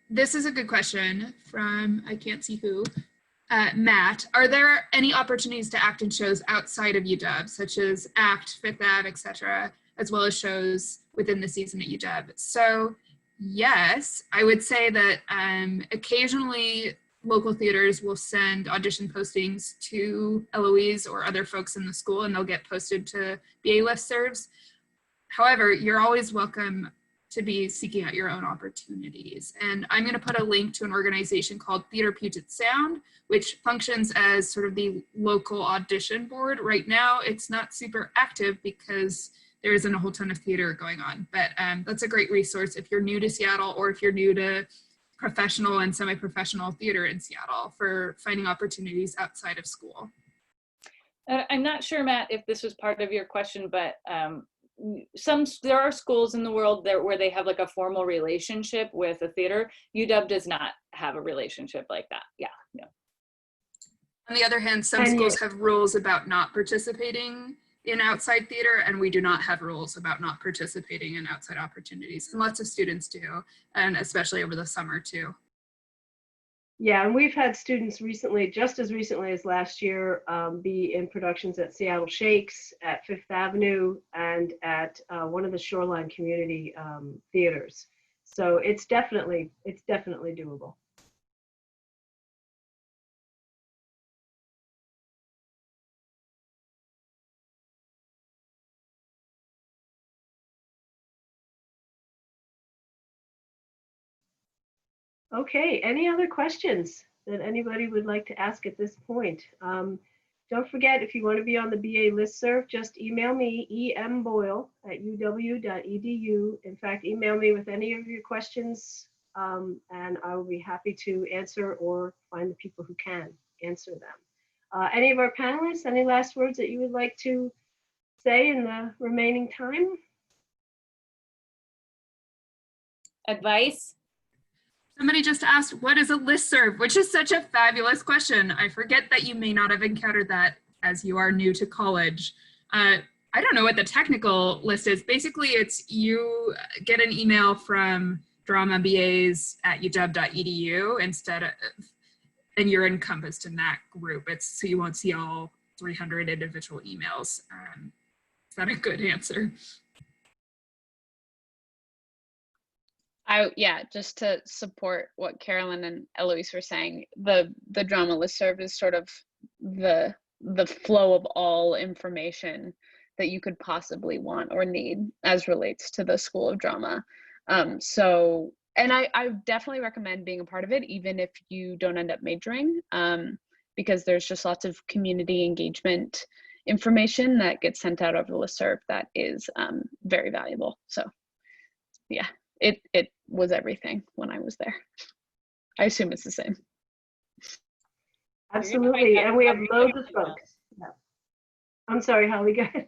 This is a good question from, I can't see who, Matt. Are there any opportunities to act in shows outside of UW, such as ACT, Fifth Ave, etc., as well as shows within the season at UW? So yes, I would say that occasionally local theaters will send audition postings to Eloise or other folks in the school, and they'll get posted to BA listservs. However, you're always welcome to be seeking out your own opportunities. And I'm going to put a link to an organization called Theater Puget Sound, which functions as sort of the local audition board. Right now, it's not super active because there isn't a whole ton of theater going on, but that's a great resource if you're new to Seattle or if you're new to professional and semi-professional theater in Seattle for finding opportunities outside of school. I'm not sure, Matt, if this was part of your question, but there are schools in the world where they have like a formal relationship with a theater. UW does not have a relationship like that. Yeah, no. On the other hand, some schools have rules about not participating in outside theater, and we do not have rules about not participating in outside opportunities, and lots of students do, and especially over the summer too. Yeah, and we've had students recently, just as recently as last year, be in productions at Seattle Shakes, at Fifth Avenue, and at one of the Shoreline community theaters. So it's definitely doable. Okay, any other questions that anybody would like to ask at this point? Don't forget, if you want to be on the BA listserv, just email me, emboyle@uw.edu. In fact, email me with any of your questions, and I will be happy to answer or find the people who can answer them. Any of our panelists, any last words that you would like to say in the remaining time? Advice? Somebody just asked, what is a listserv? Which is such a fabulous question. I forget that you may not have encountered that as you are new to college. I don't know what the technical list is. Basically, it's you get an email from drama BAs at uw.edu instead of, and you're encompassed in that group. It's so you won't see all 300 individual emails. Is that a good answer? Yeah, just to support what Carolyn and Eloise were saying, the drama listserv is sort of the flow of all information that you could possibly want or need as relates to the School of Drama. So And I definitely recommend being a part of it, even if you don't end up majoring, because there's just lots of community engagement information that gets sent out over the listserv that is very valuable. So yeah, it was everything when I was there. I assume it's the same. Absolutely, and we have loads of folks. Yeah. I'm sorry, Holly, go ahead.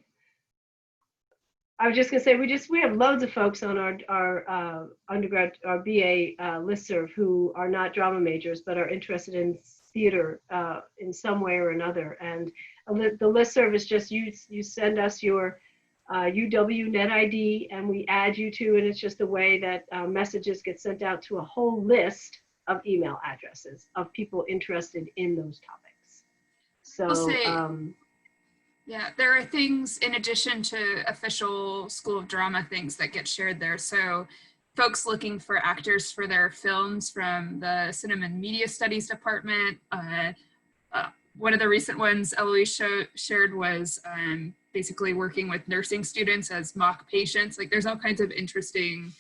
I was just gonna say, we have loads of folks on our undergrad, our BA listserv who are not drama majors, but are interested in theater in some way or another. And the listserv is just, you send us your UW net ID and we add you to, and it's just a way that messages get sent out to a whole list of email addresses of people interested in those topics. So, I'll say, yeah, there are things in addition to official School of Drama things that get shared there. So folks looking for actors for their films from the Cinema and Media Studies Department. One of the recent ones Eloise shared was basically working with nursing students as mock patients. Like there's all kinds of interesting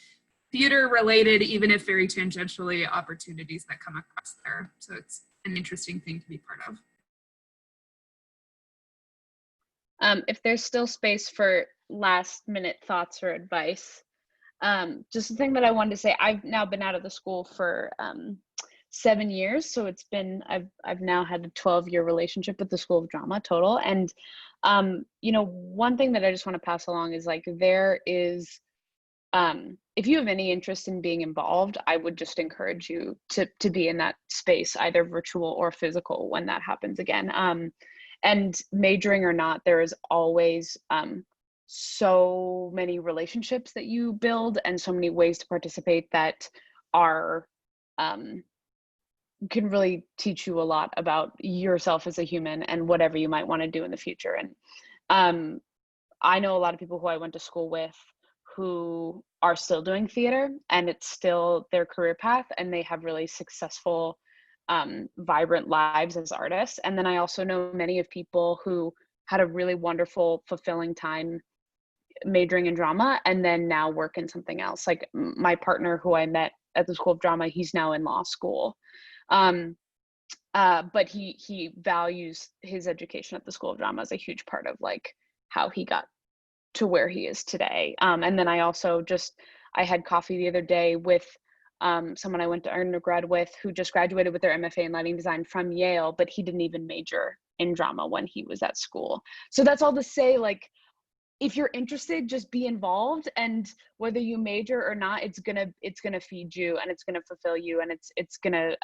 theater related, even if very tangentially, opportunities that come across there. So it's an interesting thing to be part of. If there's still space for last minute thoughts or advice, just the thing that I wanted to say, I've now been out of the school for 7 years. So it's been, I've now had a 12-year relationship with the School of Drama total. And, you know, one thing that I just want to pass along is like, there is, if you have any interest in being involved, I would just encourage you to be in that space, either virtual or physical, when that happens again. And majoring or not, there is always so many relationships that you build and so many ways to participate that are can really teach you a lot about yourself as a human and whatever you might want to do in the future. And I know a lot of people who I went to school with who are still doing theater and it's still their career path and they have really successful vibrant lives as artists. And then I also know many of people who had a really wonderful, fulfilling time majoring in drama and then now work in something else. Like my partner who I met at the School of Drama, he's now in law school. But he values his education at the School of Drama as a huge part of like how he got to where he is today. And then I also I had coffee the other day with someone I went to undergrad with who just graduated with their MFA in lighting design from Yale, but he didn't even major in drama when he was at school. So that's all to say, like, if you're interested, just be involved, and whether you major or not, it's gonna feed you and it's gonna fulfill you, and it's gonna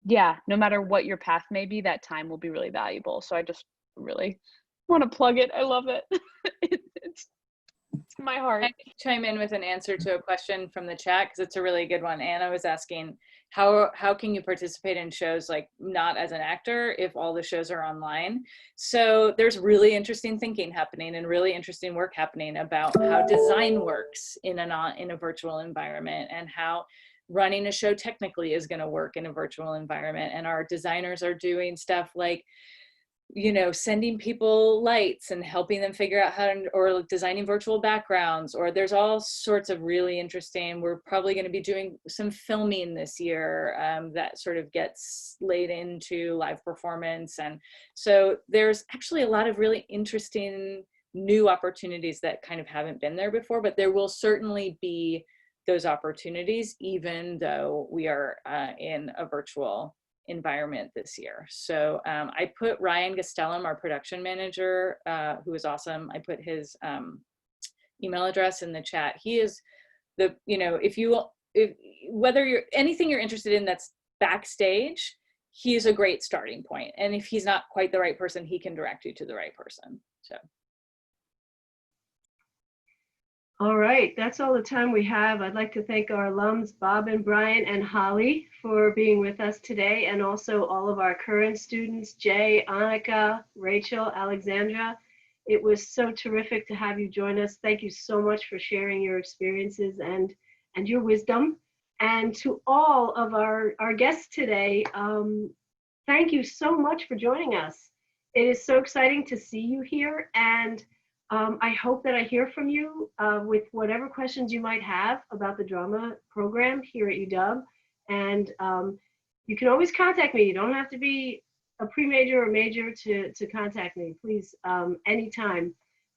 yeah, no matter what your path may be, that time will be really valuable. So I just really want to plug it. I love it. It's my heart. I can chime in with an answer to a question from the chat because it's a really good one. Anna was asking, how can you participate in shows like not as an actor if all the shows are online? So there's really interesting thinking happening and really interesting work happening about how design works in a virtual environment and how running a show technically is going to work in a virtual environment. And our designers are doing stuff like, you know, sending people lights and helping them figure out how to, or designing virtual backgrounds, or there's all sorts of really interesting, we're probably going to be doing some filming this year that sort of gets laid into live performance. And so there's actually a lot of really interesting new opportunities that kind of haven't been there before, but there will certainly be those opportunities, even though we are in a virtual environment this year. So I put Ryan Gastelum, our production manager, who is awesome. I put his email address in the chat. He is the, you know, whether you're anything you're interested in that's backstage, he is a great starting point. And if he's not quite the right person, he can direct you to the right person. So. All right, that's all the time we have. I'd like to thank our alums, Bobbin, Brian, and Holly for being with us today, and also all of our current students, Jay, Annika, Rachel, Alexandra. It was so terrific to have you join us. Thank you so much for sharing your experiences and your wisdom. And to all of our guests today, thank you so much for joining us. It is so exciting to see you here, and I hope that I hear from you with whatever questions you might have about the drama program here at UW. And you can always contact me. You don't have to be a pre-major or major to contact me. Please, anytime.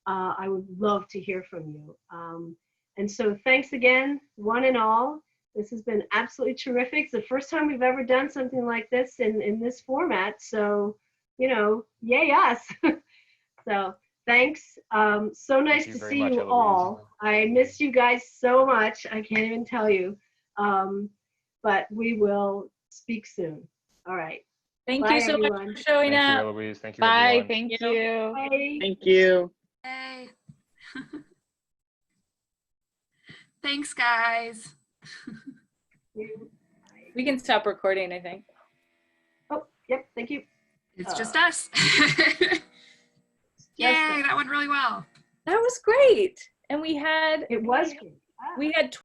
I would love to hear from you. And so thanks again, one and all. This has been absolutely terrific. It's the first time we've ever done something like this in this format. So, you know, yay us. So thanks. So nice to see you all. I miss you guys so much. I can't even tell you. But we will speak soon. All right. Thank Bye, you so everyone. much for showing Thank you, up. Eloise. Thank you, Bye. everyone. Thank you. Bye. Thank you. Yay. Thanks, guys. We can stop recording, I think. Oh, yep. Thank you. It's just us. Yay, that went really well. That was great. And we had It was great. we had